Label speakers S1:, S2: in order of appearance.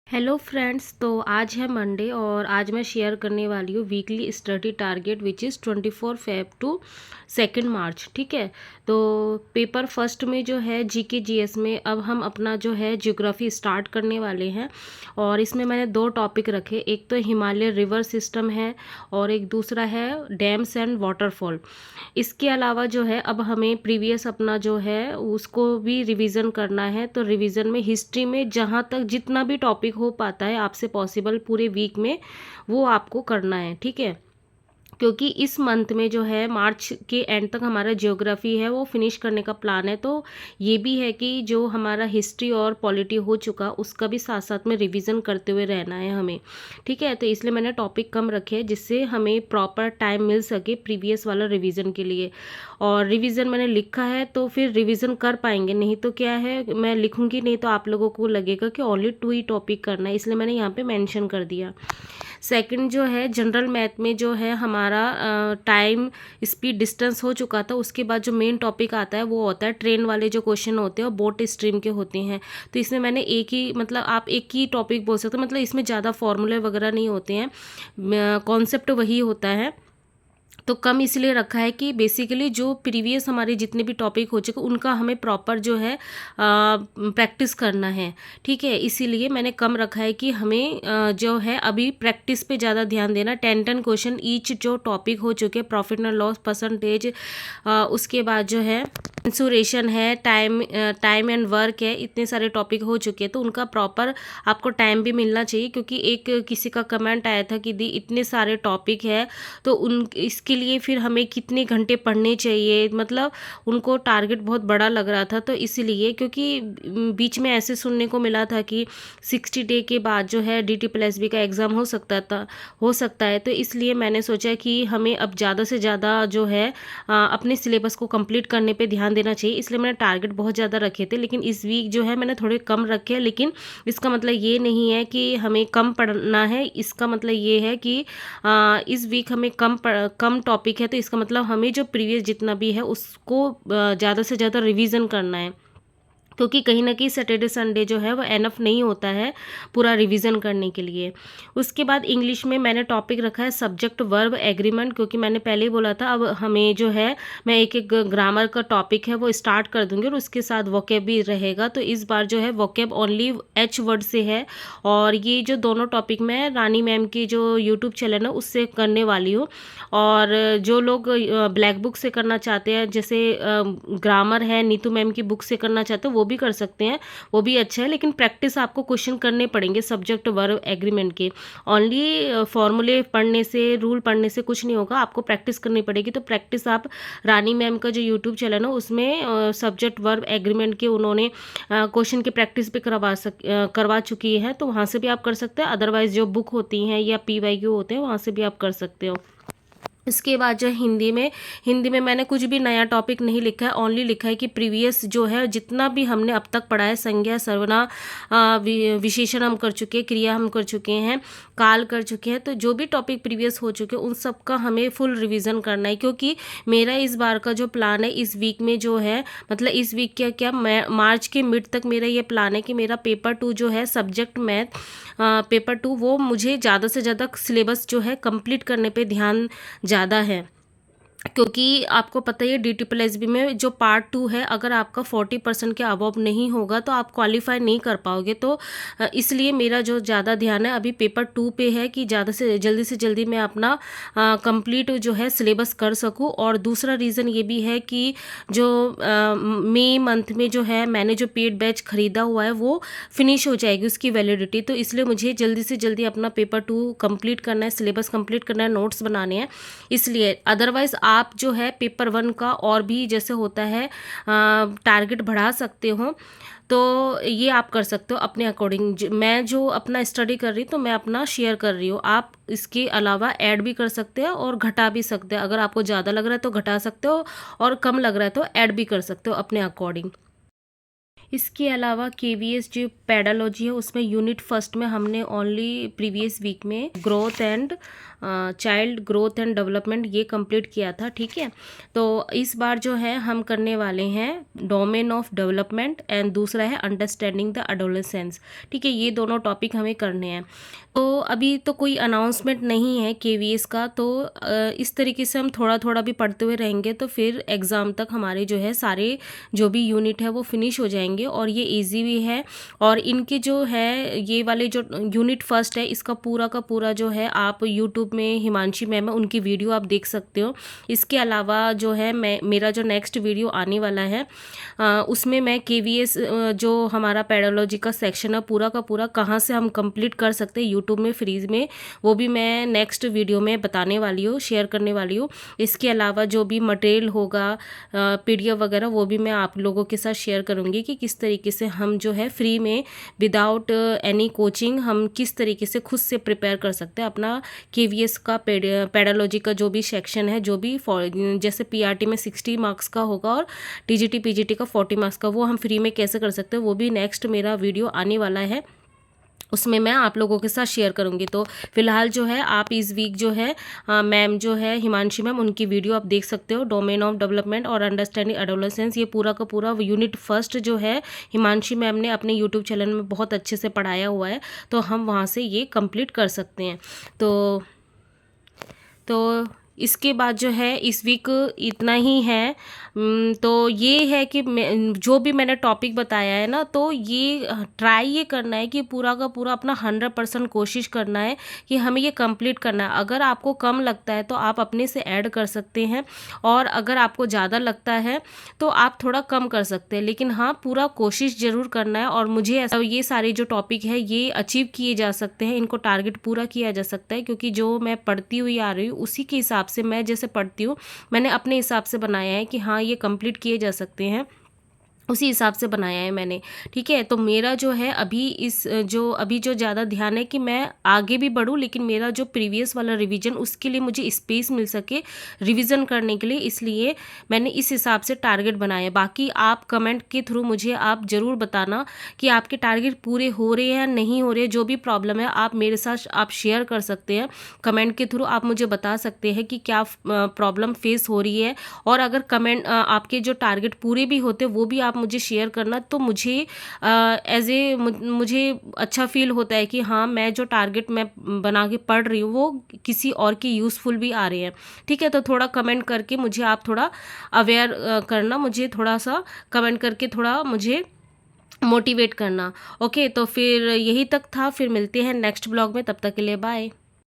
S1: Hello friends, तो आज है मंडे और आज मैं शेयर करने वाली हूँ weekly study target which is 24 Feb two 2 मार्च। ठीक है। तो पेपर फर्स्ट में जो है जीके जीएस में अब हम अपना जो है ज्योग्राफी स्टार्ट करने वाले हैं और इसमें मैंने 2 टॉपिक रखे। एक तो हिमालय रिवर सिस्टम है और एक दूसरा है डैम्स एंड वाटरफॉल। इसके अलावा जो है अब हमें प्रीवियस अपना जो है उसको भी रिवीजन करना है। तो रिवीजन में हिस्ट्री में जहाँ तक जितना भी टॉपिक हो पाता है आपसे पॉसिबल पूरे वीक में वो आपको करना है। ठीक है। क्योंकि इस मंथ में जो है मार्च के एंड तक हमारा ज्योग्राफी है वो फिनिश करने का प्लान है। तो ये भी है कि जो हमारा हिस्ट्री और पॉलिटी हो चुका उसका भी साथ साथ में रिवीजन करते हुए रहना है हमें। ठीक है। तो इसलिए मैंने टॉपिक कम रखे हैं जिससे हमें प्रॉपर टाइम मिल सके प्रीवियस वाला रिवीजन के लिए। और रिवीजन मैंने लिखा है तो फिर रिवीजन कर पाएंगे, नहीं तो क्या है मैं लिखूंगी नहीं तो आप लोगों को लगेगा कि ओनली 2 ही टॉपिक करना है, इसलिए मैंने यहाँ पे मेंशन कर दिया। सेकंड जो है जनरल मैथ में जो है हमारा टाइम स्पीड डिस्टेंस हो चुका था। उसके बाद जो मेन टॉपिक आता है वो होता है ट्रेन वाले जो क्वेश्चन होते हैं और बोट स्ट्रीम के होते हैं। तो इसमें मैंने एक ही मतलब आप एक ही टॉपिक बोल सकते हो, मतलब इसमें ज़्यादा फॉर्मूले वगैरह नहीं होते हैं, कॉन्सेप्ट वही होता है। तो कम इसलिए रखा है कि बेसिकली जो प्रीवियस हमारे जितने भी टॉपिक हो चुके उनका हमें प्रॉपर जो है प्रैक्टिस करना है। ठीक है। इसीलिए मैंने कम रखा है कि हमें जो है अभी प्रैक्टिस पे ज़्यादा ध्यान देना। 10 क्वेश्चन ईच जो टॉपिक हो चुके, प्रॉफिट एंड लॉस परसेंटेज, उसके बाद जो है इंसुरेशन है, टाइम एंड वर्क है, इतने सारे टॉपिक हो चुके हैं। तो उनका प्रॉपर आपको टाइम भी मिलना चाहिए, क्योंकि एक किसी का कमेंट आया था कि दी इतने सारे टॉपिक है तो उन इसके लिए फिर हमें कितने घंटे पढ़ने चाहिए, मतलब उनको टारगेट बहुत बड़ा लग रहा था। तो इसीलिए क्योंकि बीच में ऐसे सुनने को मिला था कि 60 डे के बाद जो है DT+B का एग्ज़ाम हो सकता है। तो इसलिए मैंने सोचा कि हमें अब ज़्यादा से ज़्यादा जो है अपने सिलेबस को कंप्लीट करने पे ध्यान देना चाहिए। इसलिए मैंने टारगेट बहुत ज़्यादा रखे थे, लेकिन इस वीक जो है मैंने थोड़े कम रखे हैं। लेकिन इसका मतलब ये नहीं है कि हमें कम पढ़ना है, इसका मतलब ये है कि इस वीक हमें कम टॉपिक है, तो इसका मतलब हमें जो प्रीवियस जितना भी है उसको ज़्यादा से ज़्यादा रिवीजन करना है। क्योंकि कहीं ना कहीं सैटरडे संडे जो है वो एनफ नहीं होता है पूरा रिवीजन करने के लिए। उसके बाद इंग्लिश में मैंने टॉपिक रखा है सब्जेक्ट वर्ब एग्रीमेंट, क्योंकि मैंने पहले ही बोला था अब हमें जो है मैं एक एक ग्रामर का टॉपिक है वो स्टार्ट कर दूंगी और उसके साथ वोकेब भी रहेगा। तो इस बार जो है वोकेब ओनली एच वर्ड से है और ये जो दोनों टॉपिक मैं रानी मैम की जो यूट्यूब चैनल है उससे करने वाली हूँ। और जो लोग ब्लैक बुक से करना चाहते हैं, जैसे ग्रामर है नीतू मैम की बुक से करना चाहते हो वो भी कर सकते हैं, वो भी अच्छा है। लेकिन प्रैक्टिस आपको क्वेश्चन करने पड़ेंगे सब्जेक्ट वर्ब एग्रीमेंट के। ओनली फॉर्मूले पढ़ने से, रूल पढ़ने से कुछ नहीं होगा, आपको प्रैक्टिस करनी पड़ेगी। तो प्रैक्टिस आप रानी मैम का जो यूट्यूब चैनल है उसमें सब्जेक्ट वर्ब एग्रीमेंट के उन्होंने क्वेश्चन की प्रैक्टिस भी करवा चुकी है, तो वहाँ से भी आप कर सकते हैं। अदरवाइज जो बुक होती हैं या PYQ होते हैं वहाँ से भी आप कर सकते हो। इसके बाद जो हिंदी में मैंने कुछ भी नया टॉपिक नहीं लिखा है, ओनली लिखा है कि प्रीवियस जो है जितना भी हमने अब तक पढ़ा है, संज्ञा सर्वनाम विशेषण हम कर चुके हैं, क्रिया हम कर चुके हैं, काल कर चुके हैं। तो जो भी टॉपिक प्रीवियस हो चुके हैं उन सब का हमें फुल रिवीजन करना है। क्योंकि मेरा इस बार का जो प्लान है इस वीक में जो है, मतलब इस वीक क्या मार्च के मिड तक मेरा ये प्लान है कि मेरा पेपर 2 जो है सब्जेक्ट मैथ पेपर 2 वो मुझे ज़्यादा से ज़्यादा सिलेबस जो है कंप्लीट करने पे ध्यान ज़्यादा है। क्योंकि आपको पता ही है DT+B में जो पार्ट 2 है अगर आपका 40% के अबव नहीं होगा तो आप क्वालिफाई नहीं कर पाओगे। तो इसलिए मेरा जो ज़्यादा ध्यान है अभी पेपर 2 पे है कि ज़्यादा से जल्दी मैं अपना कंप्लीट जो है सिलेबस कर सकूं। और दूसरा रीज़न ये भी है कि जो मई मंथ में जो है मैंने जो पेड बैच ख़रीदा हुआ है वो फिनिश हो जाएगी उसकी वैलिडिटी। तो इसलिए मुझे जल्दी से जल्दी अपना पेपर 2 कंप्लीट करना है, सिलेबस कंप्लीट करना है, नोट्स बनाने हैं इसलिए। अदरवाइज़ आप जो है पेपर 1 का और भी जैसे होता है टारगेट बढ़ा सकते हो, तो ये आप कर सकते हो अपने अकॉर्डिंग। मैं जो अपना स्टडी कर रही हूँ तो मैं अपना शेयर कर रही हूँ, आप इसके अलावा ऐड भी कर सकते हैं और घटा भी सकते हैं। अगर आपको ज़्यादा लग रहा है तो घटा सकते हो और कम लग रहा है तो ऐड भी कर सकते हो अपने अकॉर्डिंग। इसके अलावा KVS जो पेडालॉजी है उसमें यूनिट फर्स्ट में हमने ओनली प्रीवियस वीक में growth and child growth and development ये कंप्लीट किया था, ठीक है। तो इस बार जो है हम करने वाले हैं डोमेन ऑफ डेवलपमेंट एंड दूसरा है अंडरस्टैंडिंग द एडोलेसेंस, ठीक है। ये दोनों टॉपिक हमें करने हैं। तो अभी तो कोई अनाउंसमेंट नहीं है केवीएस का, तो इस तरीके से हम थोड़ा थोड़ा भी पढ़ते हुए रहेंगे तो फिर एग्ज़ाम तक हमारे जो है सारे जो भी यूनिट है वो फिनिश हो जाएंगे और ये इजी भी है। और इनके जो है ये वाले जो यूनिट फर्स्ट है इसका पूरा का पूरा जो है आप यूट्यूब में हिमांशी मैम है उनकी वीडियो आप देख सकते हो। इसके अलावा जो है मेरा जो नेक्स्ट वीडियो आने वाला है उसमें मैं केवीएस जो हमारा पेडोलॉजी का सेक्शन है पूरा का पूरा कहाँ से हम कंप्लीट कर सकते हैं यूट्यूब में फ्रीज में, वो भी मैं नेक्स्ट वीडियो में बताने वाली हूँ, शेयर करने वाली हूँ। इसके अलावा जो भी मटेरियल होगा पीडीएफ वगैरह वो भी मैं आप लोगों के साथ शेयर करूँगी कि किस तरीके से हम जो है फ्री में विदाउट एनी कोचिंग हम किस तरीके से खुद से प्रिपेयर कर सकते हैं अपना केवीएस का पेडोलॉजी का जो भी सेक्शन है, जो भी जैसे पीआरटी में 60 मार्क्स का होगा और टीजीटी पीजीटी का 40 मार्क्स का, वो हम फ्री में कैसे कर सकते हैं वो भी नेक्स्ट मेरा वीडियो आने वाला है, उसमें मैं आप लोगों के साथ शेयर करूंगी। तो फिलहाल जो है आप इस वीक जो है मैम जो है हिमांशी मैम उनकी वीडियो आप देख सकते हो, डोमेन ऑफ डेवलपमेंट और अंडरस्टैंडिंग एडोलेसेंस, ये पूरा का पूरा यूनिट फर्स्ट जो है हिमांशी मैम ने अपने यूट्यूब चैनल में बहुत अच्छे से पढ़ाया हुआ है, तो हम वहाँ से ये कंप्लीट कर सकते हैं। तो इसके बाद जो है इस वीक इतना ही है। तो ये है कि जो भी मैंने टॉपिक बताया है ना, तो ये ट्राई ये करना है कि पूरा का पूरा अपना 100% कोशिश करना है कि हमें ये कंप्लीट करना है। अगर आपको कम लगता है तो आप अपने से ऐड कर सकते हैं और अगर आपको ज़्यादा लगता है तो आप थोड़ा कम कर सकते हैं, लेकिन हाँ पूरा कोशिश ज़रूर करना है। और मुझे ऐसा ये सारे जो टॉपिक है ये अचीव किए जा सकते हैं, इनको टारगेट पूरा किया जा सकता है, क्योंकि जो मैं पढ़ती हुई आ रही हूँ उसी के हिसाब से मैं जैसे पढ़ती हूँ मैंने अपने हिसाब से बनाया है कि हाँ ये कंप्लीट किए जा सकते हैं, उसी हिसाब से बनाया है मैंने, ठीक है। तो मेरा जो है अभी जो ज़्यादा ध्यान है कि मैं आगे भी बढ़ूँ, लेकिन मेरा जो प्रीवियस वाला रिवीजन उसके लिए मुझे स्पेस मिल सके रिवीजन करने के लिए, इसलिए मैंने इस हिसाब से टारगेट बनाया है। बाकी आप कमेंट के थ्रू मुझे आप ज़रूर बताना कि आपके टारगेट पूरे हो रहे हैं या नहीं हो रहे, जो भी प्रॉब्लम है आप मेरे साथ आप शेयर कर सकते हैं कमेंट के थ्रू, आप मुझे बता सकते हैं कि क्या प्रॉब्लम फेस हो रही है। और अगर कमेंट आपके जो टारगेट पूरे भी होते वो भी आप मुझे शेयर करना, तो मुझे मुझे अच्छा फील होता है कि हाँ मैं जो टारगेट मैं बना के पढ़ रही हूँ वो किसी और के यूज़फुल भी आ रहे हैं, ठीक है। तो थोड़ा कमेंट करके मुझे आप थोड़ा अवेयर करना, मुझे थोड़ा सा कमेंट करके थोड़ा मुझे मोटिवेट करना, ओके। तो फिर यही तक था, फिर मिलते हैं नेक्स्ट ब्लॉग में, तब तक के लिए बाय।